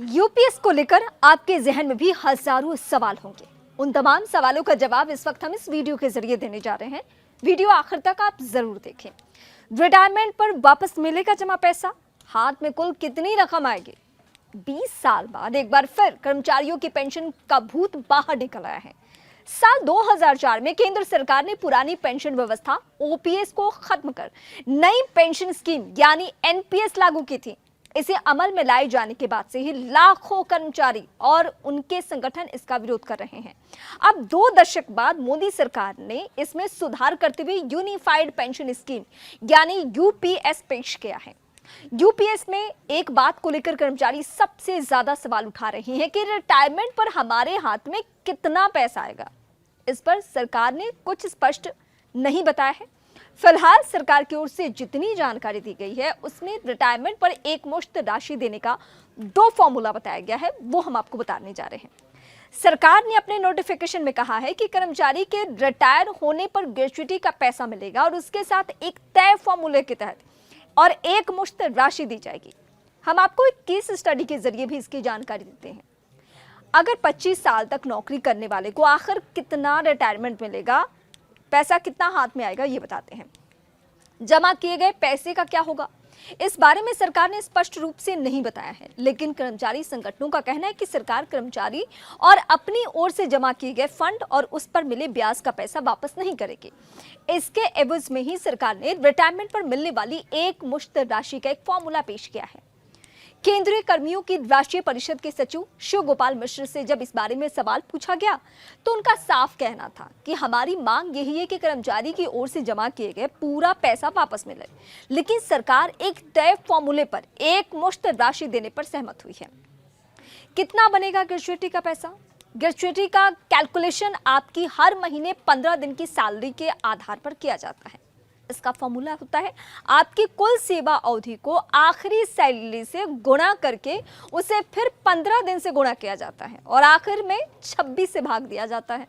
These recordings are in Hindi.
यूपीएस को लेकर आपके जहन में भी हजारों सवाल होंगे। उन तमाम सवालों का जवाब इस वक्त हम इस वीडियो के जरिए देने जा रहे हैं। वीडियो आखिर तक आप जरूर देखें। रिटायरमेंट पर वापस मिलेगा जमा पैसा? हाथ में कुल कितनी रकम आएगी? 20 साल बाद एक बार फिर कर्मचारियों की पेंशन का भूत बाहर निकल आया है। साल 2004 में केंद्र सरकार ने पुरानी पेंशन व्यवस्था ओपीएस को खत्म कर नई पेंशन स्कीम यानी एनपीएस लागू की थी। इसे अमल में लाए जाने के बाद से ही लाखों कर्मचारी और उनके संगठन इसका विरोध कर रहे हैं। अब 2 दशक बाद मोदी सरकार ने इसमें सुधार करते हुए यूनिफाइड पेंशन स्कीम यानी यूपीएस पेश किया है। यूपीएस में एक बात को लेकर कर्मचारी सबसे ज्यादा सवाल उठा रहे हैं कि रिटायरमेंट पर हमारे हाथ में कितना पैसा आएगा। इस पर सरकार ने कुछ स्पष्ट नहीं बताया है। फिलहाल सरकार की ओर से जितनी जानकारी दी गई है उसमें रिटायरमेंट पर एक मुश्त राशि देने का 2 फॉर्मूला बताया गया है, वो हम आपको बताने जा रहे हैं। सरकार ने अपने नोटिफिकेशन में कहा है कि कर्मचारी के रिटायर होने पर ग्रेच्युटी का पैसा मिलेगा और उसके साथ एक तय फॉर्मूले के तहत और एक मुश्त राशि दी जाएगी। हम आपको एक केस स्टडी के जरिए भी इसकी जानकारी देते हैं। अगर 25 साल तक नौकरी करने वाले को आखिर कितना रिटायरमेंट मिलेगा, पैसा कितना हाथ में आएगा, ये बताते हैं। जमा किए गए पैसे का क्या होगा, इस बारे में सरकार ने स्पष्ट रूप से नहीं बताया है, लेकिन कर्मचारी संगठनों का कहना है कि सरकार कर्मचारी और अपनी ओर से जमा किए गए फंड और उस पर मिले ब्याज का पैसा वापस नहीं करेगी। इसके एवज में ही सरकार ने रिटायरमेंट पर मिलने वाली एक मुश्त राशि का एक फॉर्मूला पेश किया है। केंद्रीय कर्मियों की राष्ट्रीय परिषद के सचिव शिव गोपाल मिश्र से जब इस बारे में सवाल पूछा गया तो उनका साफ कहना था कि हमारी मांग यही है कि कर्मचारी की ओर से जमा किए गए पूरा पैसा वापस मिले, लेकिन सरकार एक तय फॉर्मूले पर एक मुश्त राशि देने पर सहमत हुई है। कितना बनेगा ग्रेच्युटी का पैसा? ग्रेच्युटी का कैलकुलेशन आपकी हर महीने 15 दिन की सैलरी के आधार पर किया जाता है। इसका फॉर्मूला होता है आपकी कुल सेवा अवधि को आखिरी सैलरी से गुणा करके उसे फिर 15 दिन से गुणा किया जाता है और आखिर में 26 से भाग दिया जाता है।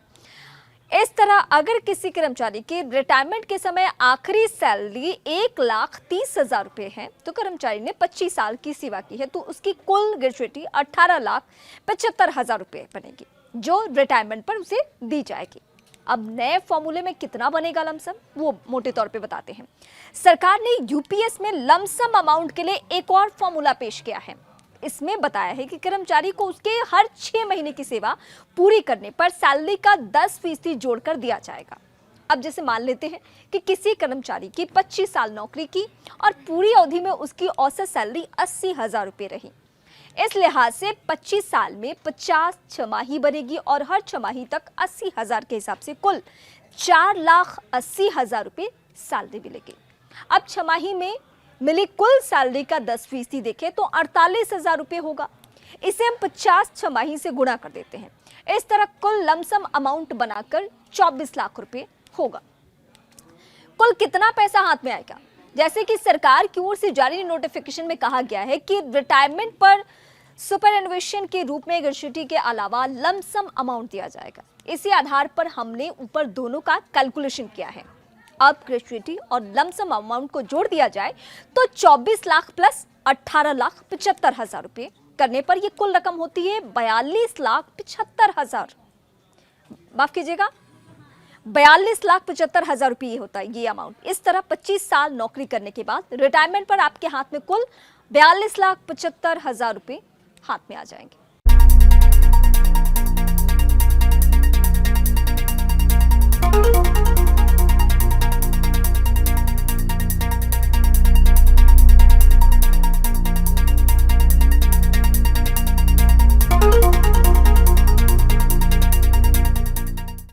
इस तरह अगर किसी कर्मचारी के रिटायरमेंट के समय आखिरी सैलरी 1,30,000 रुपये है तो कर्मचारी ने 25 साल की सेवा की है तो उसकी कुल ग्रेच्युटी 18,75,000 रुपये बनेगी, जो रिटायरमेंट पर उसे दी जाएगी। अब नए फॉर्मूले में कितना बनेगा लमसम, वो मोटे तौर पे बताते हैं। सरकार ने यूपीएस में लमसम अमाउंट के लिए एक और फॉर्मूला पेश किया है। इसमें बताया है कि कर्मचारी को उसके हर 6 महीने की सेवा पूरी करने पर सैलरी का 10% जोड़कर दिया जाएगा। अब जैसे मान लेते हैं कि किसी कर्मचारी की 25 साल नौकरी की और पूरी अवधि में उसकी औसत सैलरी 80,000 रुपये रही। इस लिहाज से 25 साल में 50 छमाही बनेगी और हर छमाही तक 80,000 के हिसाब से कुल 4,80,000 रुपये सैलरी मिलेगी। अब छमाही में मिली कुल सैलरी का 10% देखें तो 48,000 रुपये होगा। इसे हम 50 छमाही से गुणा कर देते हैं। इस तरह कुल लमसम अमाउंट बनाकर 24 लाख रुपये होगा। कुल कितना पैसा हाथ में आएगा? जैसे कि सरकार की ओर से जारी नोटिफिकेशन में कहा गया है कि रिटायरमेंट पर सुपरएनुएशन के रूप में ग्रेच्युटी के अलावा लमसम अमाउंट दिया जाएगा। इसी आधार पर हमने ऊपर दोनों का कैलकुलेशन किया है। अब ग्रेच्युटी और लमसम अमाउंट को जोड़ दिया जाए तो 24 लाख प्लस 18,75,000 रुपये करने पर यह कुल रकम होती है 42,75,000। माफ कीजिएगा, 42,75,000 रुपये होता है ये अमाउंट। इस तरह 25 साल नौकरी करने के बाद रिटायरमेंट पर आपके हाथ में कुल 42,75,000 रुपये हाथ में आ जाएंगे।